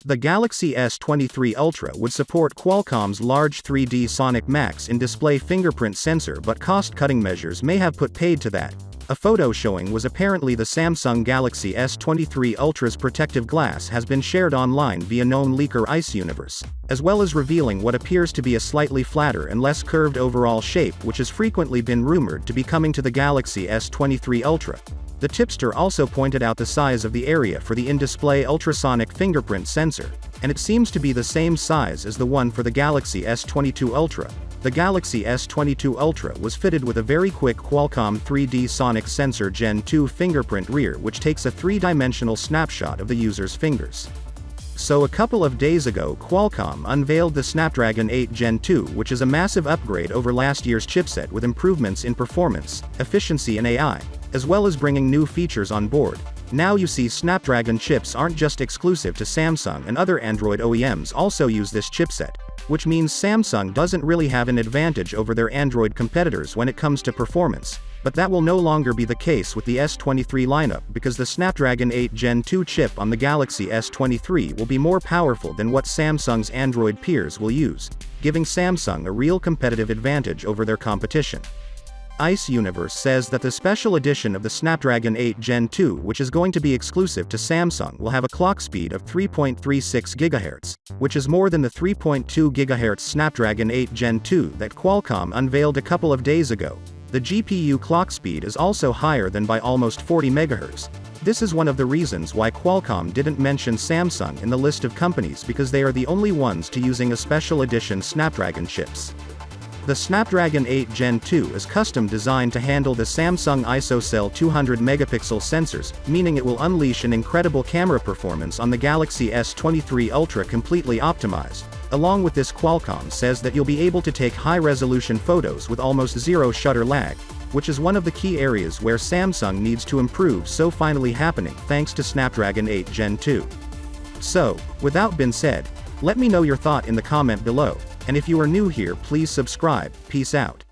The Galaxy S23 Ultra would support Qualcomm's large 3D Sonic Max in-display fingerprint sensor, but cost-cutting measures may have put paid to that. A photo showing was apparently the Samsung Galaxy S23 Ultra's protective glass has been shared online via known leaker Ice Universe, as well as revealing what appears to be a slightly flatter and less curved overall shape, which has frequently been rumored to be coming to the Galaxy S23 Ultra. The tipster also pointed out the size of the area for the in-display ultrasonic fingerprint sensor, and it seems to be the same size as the one for the Galaxy S22 Ultra. The Galaxy S22 Ultra was fitted with a very quick Qualcomm 3D Sonic Sensor Gen 2 fingerprint rear, which takes a three-dimensional snapshot of the user's fingers. So a couple of days ago, Qualcomm unveiled the Snapdragon 8 Gen 2, which is a massive upgrade over last year's chipset with improvements in performance, efficiency and AI, as well as bringing new features on board. Now you see, Snapdragon chips aren't just exclusive to Samsung, and other Android OEMs also use this chipset, which means Samsung doesn't really have an advantage over their Android competitors when it comes to performance. But that will no longer be the case with the S23 lineup, because the Snapdragon 8 Gen 2 chip on the Galaxy S23 will be more powerful than what Samsung's Android peers will use, giving Samsung a real competitive advantage over their competition. Ice Universe says that the special edition of the Snapdragon 8 Gen 2, which is going to be exclusive to Samsung, will have a clock speed of 3.36 GHz, which is more than the 3.2 GHz Snapdragon 8 Gen 2 that Qualcomm unveiled a couple of days ago. The GPU clock speed is also higher than by almost 40 MHz. This is one of the reasons why Qualcomm didn't mention Samsung in the list of companies, because they are the only ones to using a special edition Snapdragon chips. The Snapdragon 8 Gen 2 is custom designed to handle the Samsung ISOCELL 200 megapixel sensors, meaning it will unleash an incredible camera performance on the Galaxy S23 Ultra, completely optimized. Along with this, Qualcomm says that you'll be able to take high-resolution photos with almost zero shutter lag, which is one of the key areas where Samsung needs to improve, so finally happening thanks to Snapdragon 8 Gen 2. So, with that being said, let me know your thought in the comment below. And if you are new here, please subscribe. Peace out.